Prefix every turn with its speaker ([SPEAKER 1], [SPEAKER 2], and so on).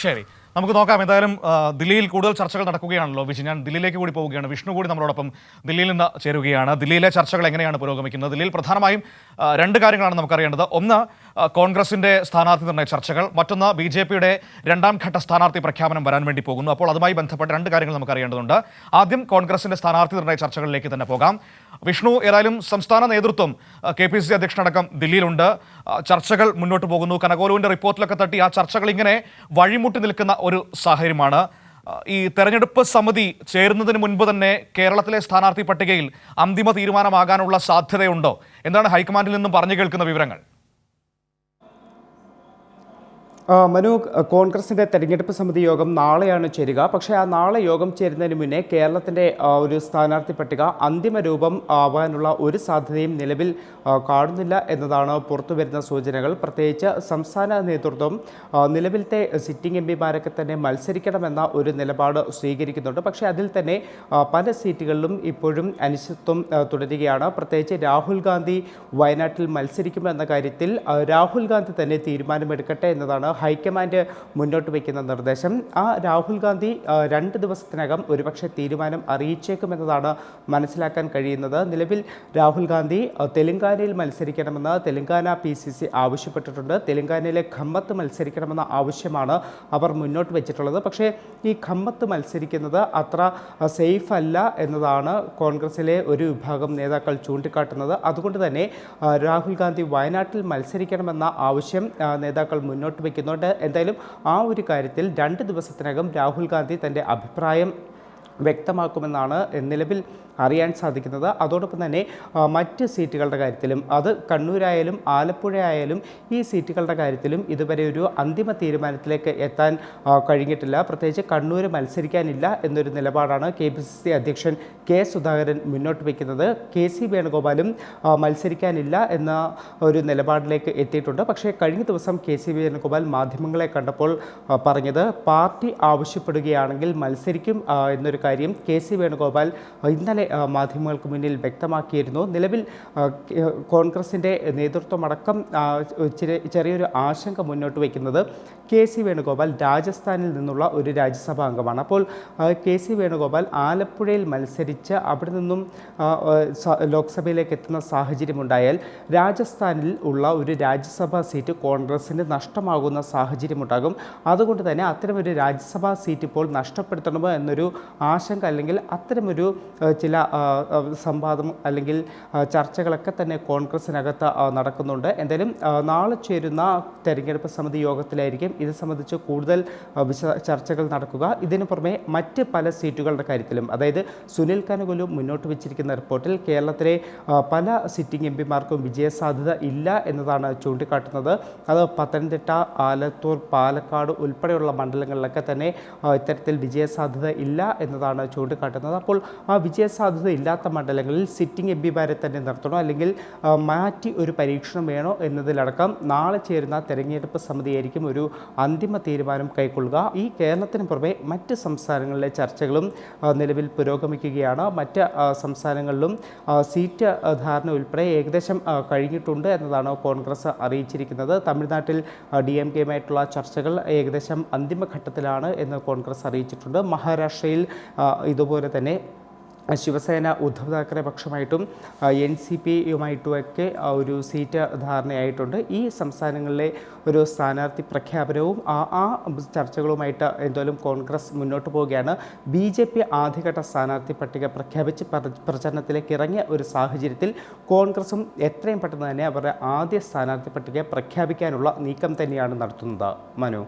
[SPEAKER 1] ശരി, നമുക്ക് നോക്കാം. എന്തായാലും ദില്ലിയിൽ കൂടുതൽ ചർച്ചകൾ നടക്കുകയാണല്ലോ. ഞാൻ ദില്ലിയിലേക്ക് കൂടി പോവുകയാണ്. വിഷ്ണു കൂടി നമ്മളോടൊപ്പം ദില്ലിയിൽ നിന്ന് ചേരുകയാണ്. ദില്ലിയിലെ ചർച്ചകൾ എങ്ങനെയാണ് പുരോഗമിക്കുന്നത്? ദില്ലിയിൽ പ്രധാനമായും രണ്ട് കാര്യങ്ങളാണ് നമുക്കറിയേണ്ടത്. ഒന്ന്, കോൺഗ്രസിന്റെ സ്ഥാനാർത്ഥി നിർണയ ചർച്ചകൾ. മറ്റൊന്ന്, BJPയുടെ രണ്ടാം ഘട്ട സ്ഥാനാർത്ഥി പ്രഖ്യാപനം വരാൻ വേണ്ടി പോകുന്നു. അപ്പോൾ അതുമായി ബന്ധപ്പെട്ട രണ്ട് കാര്യങ്ങൾ നമുക്കറിയേണ്ടതുണ്ട്. ആദ്യം കോൺഗ്രസിന്റെ സ്ഥാനാർത്ഥി നിർണയ ചർച്ചകളിലേക്ക് തന്നെ പോകാം. വിഷ്ണു, ഏതായാലും സംസ്ഥാന നേതൃത്വം KPCC അധ്യക്ഷനടക്കം ദില്ലിയിലുണ്ട്. ചർച്ചകൾ മുന്നോട്ട് പോകുന്നു. കനകോലുവിന്റെ റിപ്പോർട്ടിലൊക്കെ തട്ടി ആ ചർച്ചകൾ ഇങ്ങനെ വഴിമുട്ടി നിൽക്കുന്ന ഒരു സാഹചര്യമാണ്. ഈ തെരഞ്ഞെടുപ്പ് സമിതി ചേരുന്നതിന് മുൻപ് തന്നെ കേരളത്തിലെ സ്ഥാനാർത്ഥി പട്ടികയിൽ അന്തിമ തീരുമാനമാകാനുള്ള സാധ്യതയുണ്ടോ? എന്താണ് ഹൈക്കമാൻഡിൽ നിന്നും പറഞ്ഞു കേൾക്കുന്ന വിവരങ്ങൾ?
[SPEAKER 2] മനു, കോൺഗ്രസിൻ്റെ തെരഞ്ഞെടുപ്പ് സമിതി യോഗം നാളെയാണ് ചേരുക. പക്ഷേ ആ നാളെ യോഗം ചേരുന്നതിന് മുന്നേ കേരളത്തിൻ്റെ ഒരു സ്ഥാനാർത്ഥി പട്ടിക അന്തിമ രൂപം ആവാനുള്ള ഒരു സാധ്യതയും നിലവിൽ കാണുന്നില്ല എന്നതാണ് പുറത്തുവരുന്ന സൂചനകൾ. പ്രത്യേകിച്ച് സംസ്ഥാന നേതൃത്വം നിലവിലത്തെ സിറ്റിംഗ് MPമാരൊക്കെ തന്നെ മത്സരിക്കണമെന്ന ഒരു നിലപാട് സ്വീകരിക്കുന്നുണ്ട്. പക്ഷേ അതിൽ തന്നെ പല സീറ്റുകളിലും ഇപ്പോഴും അനിശ്ചിതത്വം തുടരുകയാണ്. പ്രത്യേകിച്ച് രാഹുൽ ഗാന്ധി വയനാട്ടിൽ മത്സരിക്കുമെന്ന കാര്യത്തിൽ രാഹുൽ ഗാന്ധി തന്നെ തീരുമാനമെടുക്കട്ടെ എന്നതാണ് ഹൈക്കമാൻഡ് മുന്നോട്ട് വയ്ക്കുന്ന നിർദ്ദേശം. ആ രാഹുൽ ഗാന്ധി 2 ദിവസത്തിനകം ഒരുപക്ഷെ തീരുമാനം അറിയിച്ചേക്കുമെന്നതാണ് മനസ്സിലാക്കാൻ കഴിയുന്നത്. നിലവിൽ രാഹുൽ ഗാന്ധി തെലങ്കാനയിൽ മത്സരിക്കണമെന്ന് തെലങ്കാന PCC ആവശ്യപ്പെട്ടിട്ടുണ്ട്. തെലങ്കാനയിലെ ഖമ്മത്ത് മത്സരിക്കണമെന്ന ആവശ്യമാണ് അവർ മുന്നോട്ട് വെച്ചിട്ടുള്ളത്. പക്ഷേ ഈ ഖമ്മത്ത് മത്സരിക്കുന്നത് അത്ര സേഫ് അല്ല എന്നതാണ് കോൺഗ്രസിലെ ഒരു വിഭാഗം നേതാക്കൾ ചൂണ്ടിക്കാട്ടുന്നത്. അതുകൊണ്ട് തന്നെ രാഹുൽ ഗാന്ധി വയനാട്ടിൽ മത്സരിക്കണമെന്ന ആവശ്യം നേതാക്കൾ മുന്നോട്ട് വയ്ക്കുന്നു. എന്തായാലും ആ ഒരു കാര്യത്തിൽ 2 ദിവസത്തിനകം രാഹുൽ ഗാന്ധി തൻ്റെ അഭിപ്രായം വ്യക്തമാക്കുമെന്നാണ് നിലവിൽ അറിയാൻ സാധിക്കുന്നത്. അതോടൊപ്പം തന്നെ മറ്റ് സീറ്റുകളുടെ കാര്യത്തിലും, അത് കണ്ണൂരായാലും ആലപ്പുഴ ആയാലും, ഈ സീറ്റുകളുടെ കാര്യത്തിലും ഇതുവരെ ഒരു അന്തിമ തീരുമാനത്തിലേക്ക് എത്താൻ കഴിഞ്ഞിട്ടില്ല. പ്രത്യേകിച്ച് കണ്ണൂർ മത്സരിക്കാനില്ല എന്നൊരു നിലപാടാണ് KPCC അധ്യക്ഷൻ K സുധാകരൻ മുന്നോട്ട് വയ്ക്കുന്നത്. KC വേണുഗോപാലും മത്സരിക്കാനില്ല എന്ന ഒരു നിലപാടിലേക്ക് എത്തിയിട്ടുണ്ട്. പക്ഷേ കഴിഞ്ഞ ദിവസം KC വേണുഗോപാൽ മാധ്യമങ്ങളെ കണ്ടപ്പോൾ പറഞ്ഞത് പാർട്ടി ആവശ്യപ്പെടുകയാണെങ്കിൽ മത്സരിക്കും എന്നൊരു കാര്യം KC വേണുഗോപാൽ ഇന്നലെ മാധ്യമങ്ങൾക്ക് മുന്നിൽ വ്യക്തമാക്കിയിരുന്നു. നിലവിൽ കോൺഗ്രസിൻ്റെ നേതൃത്വമടക്കം ചെറിയൊരു ആശങ്ക മുന്നോട്ട് വയ്ക്കുന്നത് KC വേണുഗോപാൽ രാജസ്ഥാനിൽ നിന്നുള്ള ഒരു രാജ്യസഭാ അംഗമാണ്. അപ്പോൾ KC വേണുഗോപാൽ ആലപ്പുഴയിൽ മത്സരിച്ച് അവിടെ നിന്നും ലോക്സഭയിലേക്ക് എത്തുന്ന സാഹചര്യമുണ്ടായാൽ രാജസ്ഥാനിൽ ഉള്ള ഒരു രാജ്യസഭാ സീറ്റ് കോൺഗ്രസിന് നഷ്ടമാകുന്ന സാഹചര്യമുണ്ടാകും. അതുകൊണ്ട് തന്നെ അത്തരമൊരു രാജ്യസഭാ സീറ്റ് ഇപ്പോൾ നഷ്ടപ്പെടുത്തണമോ എന്നൊരു ആശങ്ക, അല്ലെങ്കിൽ അത്തരമൊരു ചില സംവാദം അല്ലെങ്കിൽ ചർച്ചകളൊക്കെ തന്നെ കോൺഗ്രസിനകത്ത് നടക്കുന്നുണ്ട്. എന്തായാലും നാളെ ചേരുന്ന തെരഞ്ഞെടുപ്പ് സമിതി യോഗത്തിലായിരിക്കും ഇത് സംബന്ധിച്ച് കൂടുതൽ ചർച്ചകൾ നടക്കുക. ഇതിനു പുറമെ മറ്റ് പല സീറ്റുകളുടെ കാര്യത്തിലും, അതായത് സുനിൽ കനകോലു മുന്നോട്ട് വെച്ചിരിക്കുന്ന റിപ്പോർട്ടിൽ കേരളത്തിലെ പല സിറ്റിംഗ് MPമാർക്കും വിജയസാധ്യത ഇല്ല എന്നതാണ് ചൂണ്ടിക്കാട്ടുന്നത്. അത് പത്തനംതിട്ട, ആലത്തൂർ, പാലക്കാട് ഉൾപ്പെടെയുള്ള മണ്ഡലങ്ങളിലൊക്കെ തന്നെ ഇത്തരത്തിൽ വിജയസാധ്യത ഇല്ല എന്നതാണ് ചൂണ്ടിക്കാട്ടുന്നത്. അപ്പോൾ ആ വിജയസാധ്യത ഇല്ലാത്ത മണ്ഡലങ്ങളിൽ സിറ്റിംഗ് MPമാരെ തന്നെ നിർത്തണോ അല്ലെങ്കിൽ മാറ്റി ഒരു പരീക്ഷണം വേണോ എന്നതിലടക്കം നാളെ ചേരുന്ന തെരഞ്ഞെടുപ്പ് സമിതിയായിരിക്കും ഒരു അന്തിമ തീരുമാനം കൈക്കൊള്ളുക. ഈ കേരളത്തിന് പുറമെ മറ്റ് സംസ്ഥാനങ്ങളിലെ ചർച്ചകളും നിലവിൽ പുരോഗമിക്കുകയാണ്. മറ്റ് സംസ്ഥാനങ്ങളിലും സീറ്റ് ധാരണ ഉൾപ്പെടെ ഏകദേശം കഴിഞ്ഞിട്ടുണ്ട് എന്നതാണ് കോൺഗ്രസ് അറിയിച്ചിരിക്കുന്നത്. തമിഴ്നാട്ടിൽ DMKയുമായിട്ടുള്ള ചർച്ചകൾ ഏകദേശം അന്തിമഘട്ടത്തിലാണ് എന്ന് കോൺഗ്രസ് അറിയിച്ചിട്ടുണ്ട്. മഹാരാഷ്ട്രയിൽ ഇതുപോലെ തന്നെ ശിവസേന ഉദ്ധവ് താക്കറെ പക്ഷമായിട്ടും NCPയുമായിട്ടുമൊക്കെ ഒരു സീറ്റ് ധാരണയായിട്ടുണ്ട്. ഈ സംസ്ഥാനങ്ങളിലെ ഒരു സ്ഥാനാർത്ഥി പ്രഖ്യാപനവും ആ ചർച്ചകളുമായിട്ട് എന്തായാലും കോൺഗ്രസ് മുന്നോട്ട് പോവുകയാണ്. BJP ആദ്യഘട്ട സ്ഥാനാർത്ഥി പട്ടിക പ്രഖ്യാപിച്ച് പ്രചരണത്തിലേക്ക് ഇറങ്ങിയ ഒരു സാഹചര്യത്തിൽ കോൺഗ്രസും എത്രയും പെട്ടെന്ന് തന്നെ അവരുടെ ആദ്യ സ്ഥാനാർത്ഥി പട്ടിക പ്രഖ്യാപിക്കാനുള്ള നീക്കം തന്നെയാണ് നടത്തുന്നത്. മനു.